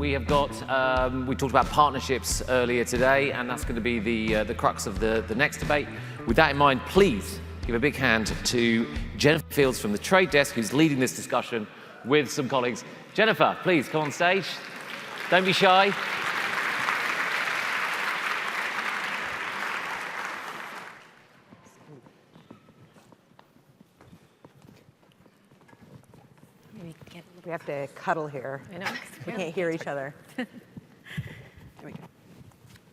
We have got, we talked about partnerships earlier today, and that's going to be the crux of the next debate. With that in mind, please give a big hand to Jennifer Fields from the Trade Desk, who's leading this discussion with some colleagues. Jennifer, please come on stage. Don't be shy. We have to cuddle here. I know. We can't hear each other. There we go.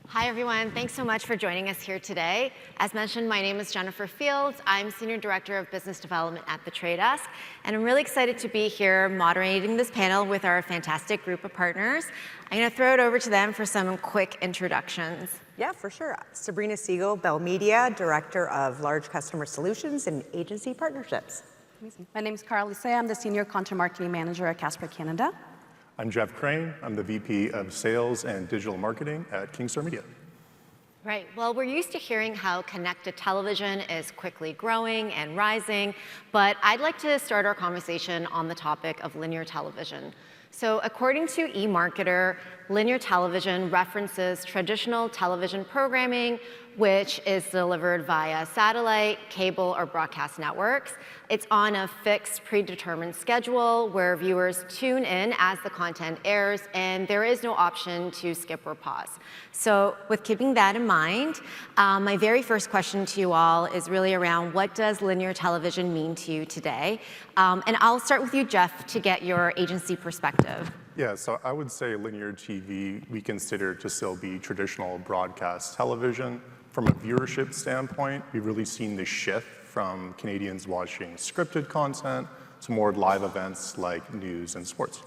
Hi, everyone. Thanks so much for joining us here today. As mentioned, my name is Jennifer Fields. I'm Senior Director of Business Development at the Trade Desk, and I'm really excited to be here moderating this panel with our fantastic group of partners. I'm going to throw it over to them for some quick introductions. Yeah, for sure. Sabrina Segal, Bell Media, Director of Large Customer Solutions and Agency Partnerships. Amazing. My name is Karla. Licea. I'm the Senior Content Marketing Manager at Casper, Canada. I'm Geoff Crain. I'm the VP of Sales and Digital Marketing at Kingstar Media. Right. Well, we're used to hearing how connected television is quickly growing and rising, but I'd like to start our conversation on the topic of linear television. So according to eMarketer, linear television references traditional television programming, which is delivered via satellite, cable, or broadcast networks. It's on a fixed, predetermined schedule where viewers tune in as the content airs, and there is no option to skip or pause. So with keeping that in mind, my very first question to you all is really around what does linear television mean to you today? And I'll start with you, Geoff, to get your agency perspective. Yeah, so I would say linear TV, we consider to still be traditional broadcast television. From a viewership standpoint, we've really seen the shift from Canadians watching scripted content to more live events like news and sports.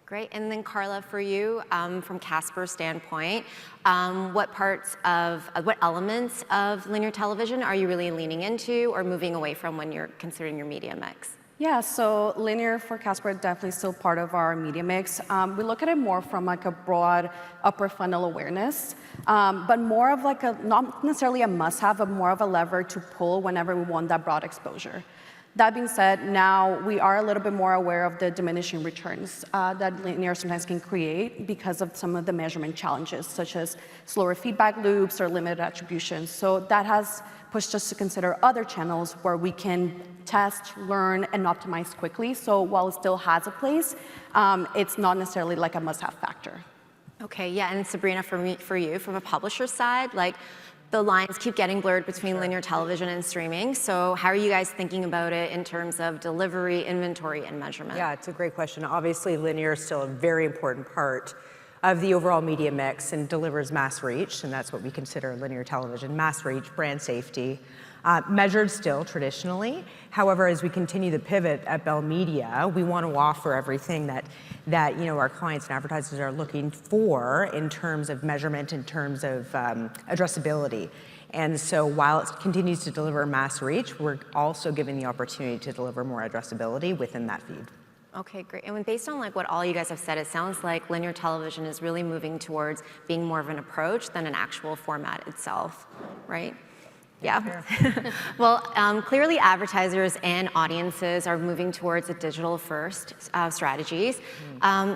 Great, and then Karla, for you, from Casper's standpoint, what elements of linear television are you really leaning into or moving away from when you're considering your media mix? Yeah, so linear for Casper is definitely still part of our media mix. We look at it more from like a broad upper funnel awareness, but more of like not necessarily a must-have, but more of a lever to pull whenever we want that broad exposure. That being said, now we are a little bit more aware of the diminishing returns that linear sometimes can create because of some of the measurement challenges, such as slower feedback loops or limited attribution. So that has pushed us to consider other channels where we can test, learn, and optimize quickly. So while it still has a place, it's not necessarily like a must-have factor. Okay, yeah, and Sabrina, for you, from a publisher side, like the lines keep getting blurred between linear television and streaming. So how are you guys thinking about it in terms of delivery, inventory, and measurement? Yeah, it's a great question. Obviously, linear is still a very important part of the overall media mix and delivers mass reach, and that's what we consider linear television, mass reach, brand safety. Measured still traditionally. However, as we continue the pivot at Bell Media, we want to offer everything that our clients and advertisers are looking for in terms of measurement, in terms of addressability. And so while it continues to deliver mass reach, we're also given the opportunity to deliver more addressability within that feed. Okay, great. And based on like what all you guys have said, it sounds like linear television is really moving towards being more of an approach than an actual format itself, right? Yeah. Sure. Well, clearly advertisers and audiences are moving towards a digital-first strategies.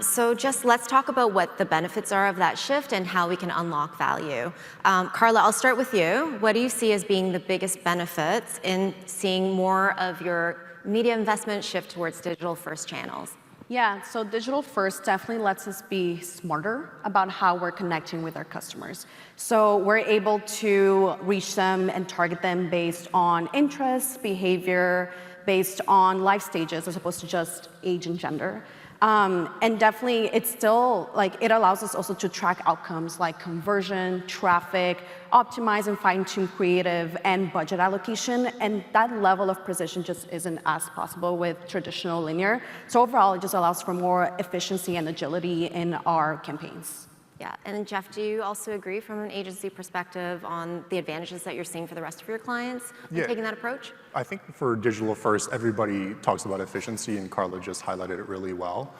So just let's talk about what the benefits are of that shift and how we can unlock value. Karla, I'll start with you. What do you see as being the biggest benefits in seeing more of your media investment shift towards digital-first channels? Yeah, so digital first definitely lets us be smarter about how we're connecting with our customers. So we're able to reach them and target them based on interests, behavior, based on life stages as opposed to just age and gender. And definitely it's still like it allows us also to track outcomes like conversion, traffic, optimize and fine-tune creative and budget allocation, and that level of precision just isn't as possible with traditional linear. So overall it just allows for more efficiency and agility in our campaigns. Yeah, and Geoff, do you also agree from an agency perspective on the advantages that you're seeing for the rest of your clients in taking that approach? I think for digital first, everybody talks about efficiency, and Karla just highlighted it really well.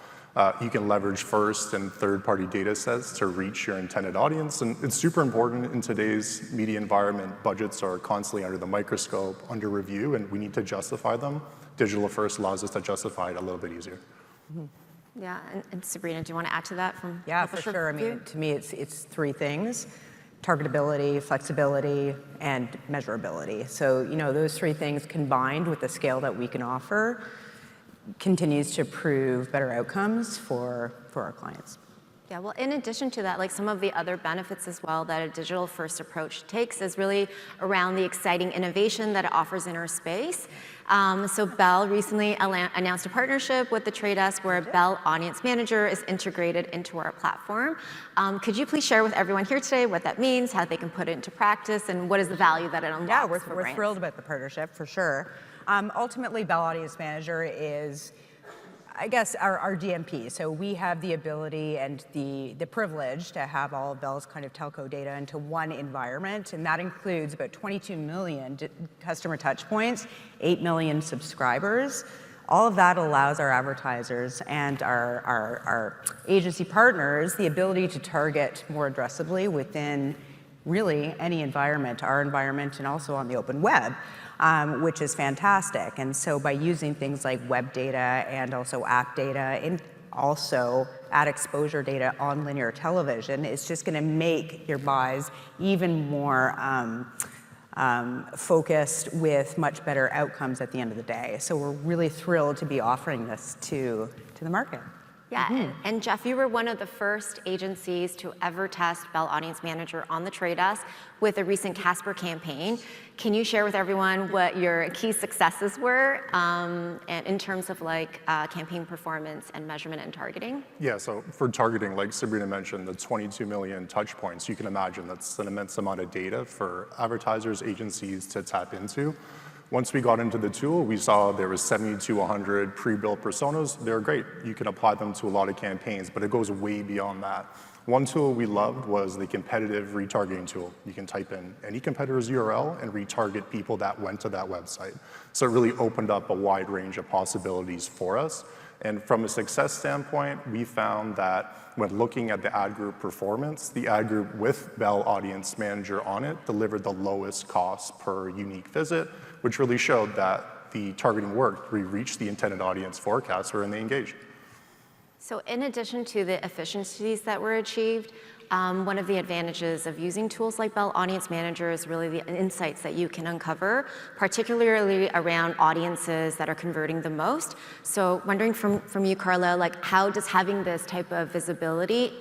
You can leverage first and third-party data sets to reach your intended audience, and it's super important in today's media environment. Budgets are constantly under the microscope, under review, and we need to justify them. Digital first allows us to justify it a little bit easier. Yeah, and Sabrina, do you want to add to that from Yeah, publisher for sure. I view? mean, to me, it's three things: targetability, flexibility, and measurability. So, those three things combined with the scale that we can offer continues to prove better outcomes for our clients. Yeah, well, in addition to that, like some of the other benefits as well that a digital-first approach takes is really around the exciting innovation that it offers in our space. So Bell recently announced a partnership with the Trade Desk where a Bell Audience Manager is integrated into our platform. Could you please share with everyone here today what that means, how they can put it into practice, and what is the value that it unlocks Yeah, for we're brands? thrilled about the partnership, for sure. Ultimately, Bell Audience Manager is, I guess, our DMP. So we have the ability and the privilege to have all of Bell's kind of telco data into one environment, and that includes about 22 million customer touch points, 8 million subscribers. All of that allows our advertisers and our agency partners the ability to target more addressably within really any environment, our environment, and also on the open web. Which is fantastic. And so by using things like web data and also app data and also ad exposure data on linear television, it's just going to make your buys even more focused with much better outcomes at the end of the day. So we're really thrilled to be offering this to the market. Yeah, and Geoff, you were one of the first agencies to ever test Bell Audience Manager on the Trade Desk with a recent Casper campaign. Can you share with everyone what your key successes were and in terms of like campaign performance and measurement and targeting? Yeah, so for targeting, like Sabrina mentioned, the 22 million touch points, you can imagine that's an immense amount of data for advertisers, agencies to tap into. Once we got into the tool, we saw there was 70 to 100 pre-built personas. They're great. You can apply them to a lot of campaigns, but it goes way beyond that. One tool we loved was the competitive retargeting tool. You can type in any competitor's URL and retarget people that went to that website. So it really opened up a wide range of possibilities for us. And from a success standpoint, we found that when looking at the ad group performance, the ad group with Bell Audience Manager on it delivered the lowest cost per unique visit, which really showed that the targeting worked. We reached the intended audience for Casper and they engaged. So in addition to the efficiencies that were achieved, one of the advantages of using tools like Bell Audience Manager is really the insights that you can uncover, particularly around audiences that are converting the most. So wondering from you, Karla, like how does having this type of visibility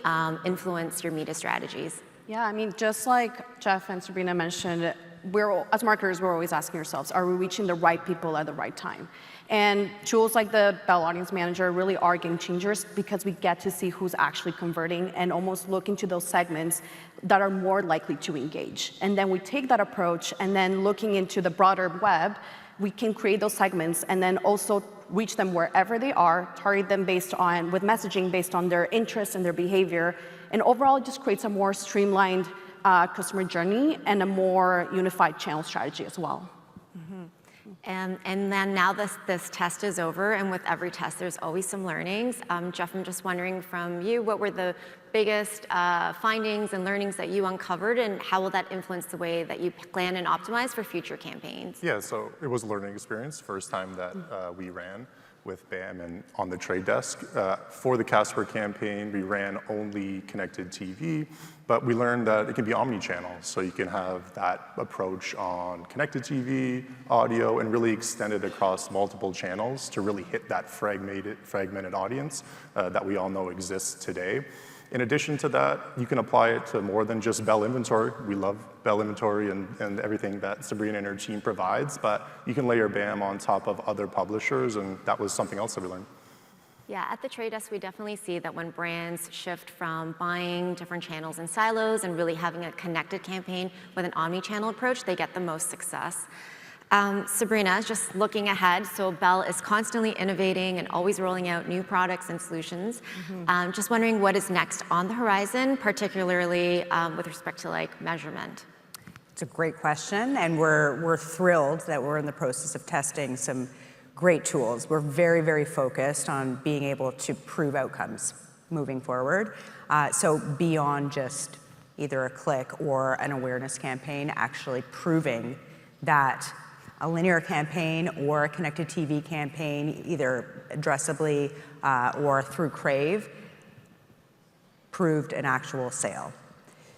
influence your media strategies? Yeah, I mean, just like Geoff and Sabrina mentioned, as marketers, we're always asking ourselves, are we reaching the right people at the right time? And tools like the Bell Audience Manager really are game changers because we get to see who's actually converting and almost look into those segments that are more likely to engage. And then we take that approach and then looking into the broader web, we can create those segments and then also reach them wherever they are, target them with messaging based on their interests and their behavior. And overall, it just creates a more streamlined customer journey and a more unified channel strategy as well. And then now this test is over, and with every test, there's always some learnings. Geoff, I'm just wondering from you, what were the biggest findings and learnings that you uncovered, and how will that influence the way that you plan and optimize for future campaigns? Yeah, so it was a learning experience, first time that we ran with BAM and on the Trade Desk. For the Casper campaign, we ran only connected TV, but we learned that it can be omnichannel. So you can have that approach on connected TV, audio, and really extend it across multiple channels to really hit that fragmented audience that we all know exists today. In addition to that, you can apply it to more than just Bell inventory. We love Bell inventory and everything that Sabrina and her team provides, but you can layer BAM on top of other publishers, and that was something else that we learned. Yeah, at the Trade Desk, we definitely see that when brands shift from buying different channels in silos and really having a connected campaign with an omni-channel approach, they get the most success. Sabrina, just looking ahead, so Bell is constantly innovating and always rolling out new products and solutions. Just wondering what is next on the horizon, particularly with respect to like measurement. It's a great question, and we're thrilled that we're in the process of testing some great tools. We're very, very focused on being able to prove outcomes moving forward. So beyond just either a click or an awareness campaign, actually proving that a linear campaign or a connected TV campaign, either addressably or through Crave, proved an actual sale.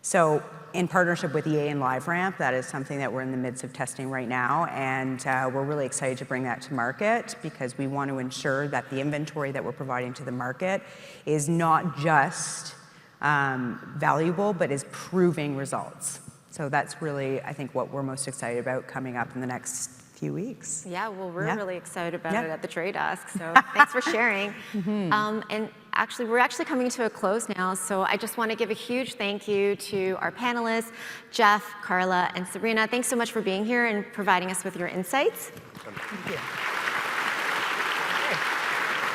So in partnership with EA and LiveRamp, that is something that we're in the midst of testing right now, and we're really excited to bring that to market because we want to ensure that the inventory that we're providing to the market is not just valuable, but is proving results. So that's really, I think, what we're most excited about coming up in the next few weeks. Yeah, well, we're Yeah. really excited about Yeah. it at the Trade Desk, so thanks for sharing. And actually, we're actually coming to a close now, so I just want to give a huge thank you to our panelists, Geoff, Karla, and Sabrina. Thanks so much for being here and providing us with your insights. Thank you.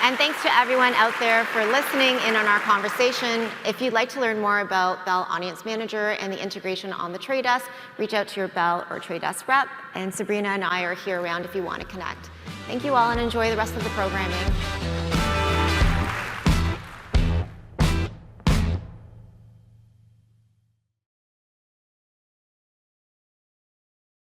And thanks to everyone out there for listening in on our conversation. If you'd like to learn more about Bell Audience Manager and the integration on the Trade Desk, reach out to your Bell or Trade Desk rep, and Sabrina and I are here around if you want to connect. Thank you all and enjoy the rest of the programming.